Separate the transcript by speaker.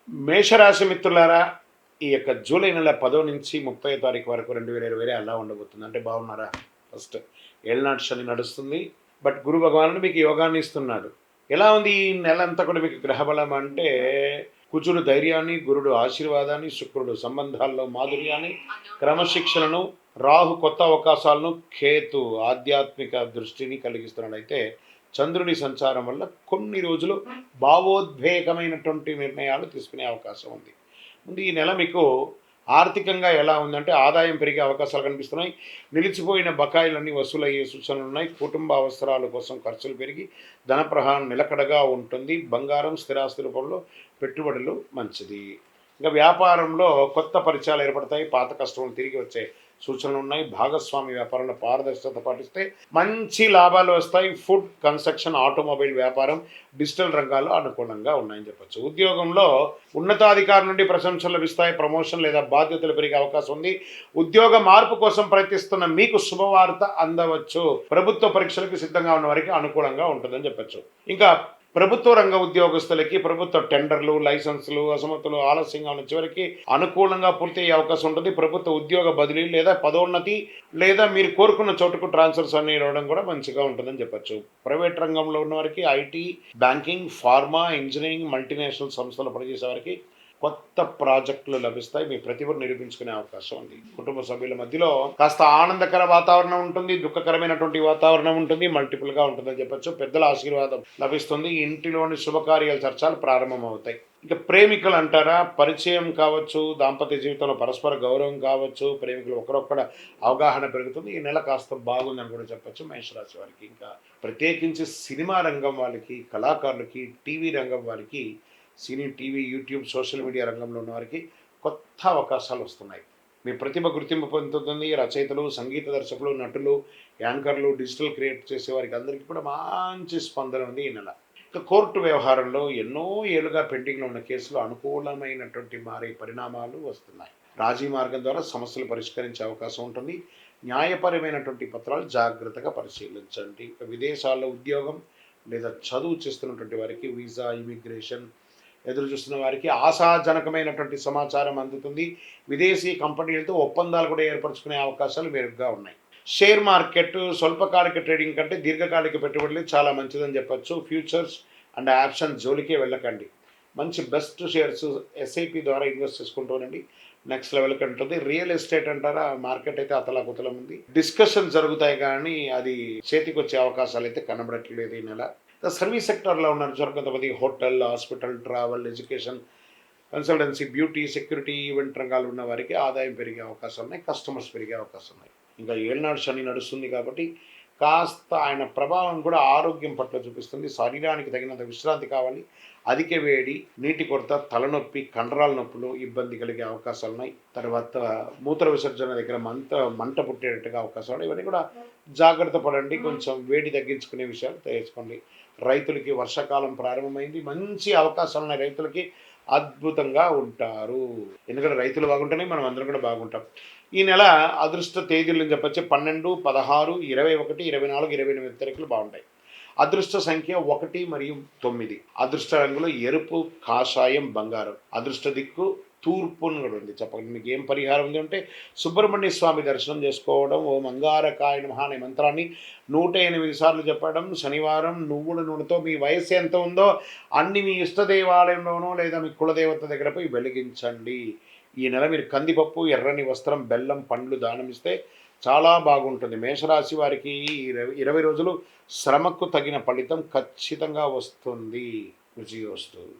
Speaker 1: మేషరాశి మిత్రులారా, ఈ యొక్క జూలై నెల 10 నుంచి 30 తారీఖు వరకు 2020 ఎలా ఉండబోతుంది అంటే బాగున్నారా? ఫస్ట్ ఏళ్ళనాటి శని నడుస్తుంది. బట్ గురు భగవానుడు మీకు యోగాన్ని ఇస్తున్నాడు. ఎలా ఉంది ఈ నెల అంతా కూడా మీకు గ్రహబలం అంటే కుజుడు ధైర్యాన్ని, గురుడు ఆశీర్వాదాన్ని, శుక్రుడు సంబంధాల్లో మాధుర్యాన్ని, క్రమశిక్షణను, రాహు కొత్త అవకాశాలను, కేతు ఆధ్యాత్మిక దృష్టిని కలిగిస్తున్నాడు. అయితే చంద్రుడి సంచారం వల్ల కొన్ని రోజులు భావోద్వేగమైనటువంటి నిర్ణయాలు తీసుకునే అవకాశం ఉంది. ముందు ఈ నెల మీకు ఆర్థికంగా ఎలా ఉందంటే ఆదాయం పెరిగే అవకాశాలు కనిపిస్తున్నాయి. నిలిచిపోయిన బకాయిలన్నీ వసూలయ్యే సూచనలు ఉన్నాయి. కుటుంబ అవసరాల కోసం ఖర్చులు పెరిగి ధన ప్రవాహం నిలకడగా ఉంటుంది. బంగారం, స్థిరాస్తి రూపంలో పెట్టుబడులు మంచిది. ఇంకా వ్యాపారంలో కొత్త పరిచయాలు ఏర్పడతాయి. పాత కస్టమర్లు తిరిగి వచ్చే సూచనలు ఉన్నాయి. భాగస్వామి వ్యాపారంలో పారదర్శకత పాటిస్తే మంచి లాభాలు వస్తాయి. ఫుడ్, కన్స్ట్రక్షన్, ఆటోమొబైల్ వ్యాపారం, డిజిటల్ రంగాల్లో అనుకూలంగా ఉన్నాయని చెప్పచ్చు. ఉద్యోగంలో ఉన్నతాధికారుల నుండి ప్రశంసలు లభిస్తాయి. ప్రమోషన్ లేదా బాధ్యతలు పెరిగే అవకాశం ఉంది. ఉద్యోగ మార్పు కోసం ప్రయత్నిస్తున్న మీకు శుభవార్త అందవచ్చు. ప్రభుత్వ పరీక్షలకు సిద్ధంగా ఉన్న వారికి అనుకూలంగా ఉంటుందని చెప్పచ్చు. ఇంకా ప్రభుత్వ రంగ ఉద్యోగస్తులకి ప్రభుత్వ టెండర్లు, లైసెన్సులు, అసమతులు ఆలస్యంగా ఉన్న చివరికి అనుకూలంగా పూర్తి అయ్యే అవకాశం ఉంటుంది. ప్రభుత్వ ఉద్యోగ బదిలీ లేదా పదోన్నతి లేదా మీరు కోరుకున్న చోటుకు ట్రాన్స్ఫర్స్ అన్ని ఇవ్వడం కూడా మంచిగా ఉంటుందని చెప్పచ్చు. ప్రైవేట్ రంగంలో ఉన్న వారికి IT, banking, pharma, engineering, multinational సంస్థలు పనిచేసే వారికి కొత్త ప్రాజెక్టులు లభిస్తాయి. మీ ప్రతిభను నిరూపించుకునే అవకాశం ఉంది. కుటుంబ సభ్యుల మధ్యలో కాస్త ఆనందకర వాతావరణం ఉంటుంది, దుఃఖకరమైనటువంటి వాతావరణం ఉంటుంది, మల్టిపుల్గా ఉంటుందని చెప్పచ్చు. పెద్దల ఆశీర్వాదం లభిస్తుంది. ఇంటిలోని శుభకార్యాల చర్చలు ప్రారంభమవుతాయి. ఇక ప్రేమికులు అంటారా, పరిచయం కావచ్చు, దాంపత్య జీవితంలో పరస్పర గౌరవం కావచ్చు, ప్రేమికులు ఒకరొక్కడ అవగాహన పెరుగుతుంది. ఈ నెల కాస్త బాగుందని కూడా చెప్పచ్చు మేషరాశి వారికి. ఇంకా ప్రత్యేకించి సినిమా రంగం వాళ్ళకి, కళాకారులకి, టీవీ రంగం వారికి, సినీ, టీవీ, యూట్యూబ్, సోషల్ మీడియా రంగంలో ఉన్న వారికి కొత్త అవకాశాలు వస్తున్నాయి. మీ ప్రతిభ గుర్తింపు పొందుతుంది. రచయితలు, సంగీత దర్శకులు, నటులు, యాంకర్లు, డిజిటల్ క్రియేట్ చేసే వారికి అందరికీ కూడా మంచి స్పందన ఉంది ఈ నెల. ఇక కోర్టు వ్యవహారంలో ఎన్నో ఏళ్ళుగా పెండింగ్లో ఉన్న కేసులు అనుకూలమైనటువంటి మారే పరిణామాలు వస్తున్నాయి. రాజీ మార్గం ద్వారా సమస్యలు పరిష్కరించే అవకాశం ఉంటుంది. న్యాయపరమైనటువంటి పత్రాలు జాగ్రత్తగా పరిశీలించండి. ఇక విదేశాల్లో ఉద్యోగం లేదా చదువు చేస్తున్నటువంటి వారికి వీసా, ఇమిగ్రేషన్ ఎదురు చూస్తున్న వారికి ఆశాజనకమైనటువంటి సమాచారం అందుతుంది. విదేశీ కంపెనీలతో ఒప్పందాలు కూడా ఏర్పరచుకునే అవకాశాలు మెరుగ్గా ఉన్నాయి. షేర్ మార్కెట్ స్వల్పకాలిక ట్రేడింగ్ కంటే దీర్ఘకాలిక పెట్టుబడులు చాలా మంచిదని చెప్పచ్చు. ఫ్యూచర్స్ అండ్ ఆప్షన్ జోలికే వెళ్ళకండి. మంచి బెస్ట్ షేర్స్ ఎస్ఐపి ద్వారా ఇన్వెస్ట్ చేసుకుంటూనండి. నెక్స్ట్ లెవెల్కి ఉంటుంది. రియల్ ఎస్టేట్ అంటారా, మార్కెట్ అయితే అతలాకుతలం ఉంది. డిస్కషన్ జరుగుతాయి కానీ అది చేతికి వచ్చే అవకాశాలు అయితే కనబడట్లేదు ఈ నెల. సర్వీస్ సెక్టర్లో ఉన్నారు కొంతమంది. Hotel, hospital, travel, education, consultancy, beauty, security, event రంగాలు ఉన్న వారికి ఆదాయం పెరిగే అవకాశం ఉన్నాయి. కస్టమర్స్ పెరిగే అవకాశం ఉన్నాయి. ఇంకా ఏళ్ళనాడు శని నడుస్తుంది కాబట్టి కాస్త ఆయన ప్రభావం కూడా ఆరోగ్యం పట్ల చూపిస్తుంది. శరీరానికి తగినంత విశ్రాంతి కావాలి. అధిక వేడి, నీటి కొరత, తలనొప్పి, కండరాల నొప్పులు ఇబ్బంది కలిగే అవకాశాలు ఉన్నాయి. తర్వాత మూత్ర విసర్జన దగ్గర మంట పుట్టేటట్టుగా అవకాశాలు ఉన్నాయి. ఇవన్నీ కూడా జాగ్రత్త పడండి. కొంచెం వేడి తగ్గించుకునే విషయాలు తెలుసుకోండి. రైతులకి వర్షాకాలం ప్రారంభమైంది. మంచి అవకాశాలు ఉన్నాయి. రైతులకి అద్భుతంగా ఉంటారు. ఎందుకంటే రైతులు బాగుంటేనే మనం అందరం కూడా బాగుంటాం. ఈ నెల అదృష్ట తేదీలను చెప్పచ్చు. 12, 16, 21, 24, 28 తారీఖులు బాగుంటాయి. అదృష్ట సంఖ్య 1 మరియు 9. అదృష్ట రంగులు ఎరుపు, కాషాయం, బంగారం. అదృష్ట దిక్కు తూర్పును కూడా ఉంది. చెప్పండి మీకు ఏం పరిహారం ఉంది అంటే సుబ్రహ్మణ్య స్వామి దర్శనం చేసుకోవడం, ఓ మంగారకాయ నమః అనే మంత్రాన్ని 108 సార్లు చెప్పడం, శనివారం నువ్వుల నూనెతో మీ వయస్సు ఎంత ఉందో అన్ని మీ ఇష్ట దేవాలయంలోనో లేదా మీ కులదేవత దగ్గర పోయి వెలిగించండి. ఈ నెల మీరు కందిపప్పు, ఎర్రని వస్త్రం, బెల్లం, పండ్లు దానం ఇస్తే చాలా బాగుంటుంది. మేషరాశి వారికి 20 రోజులు శ్రమకు తగిన ఫలితం ఖచ్చితంగా వస్తుంది. రుచి వస్తుంది.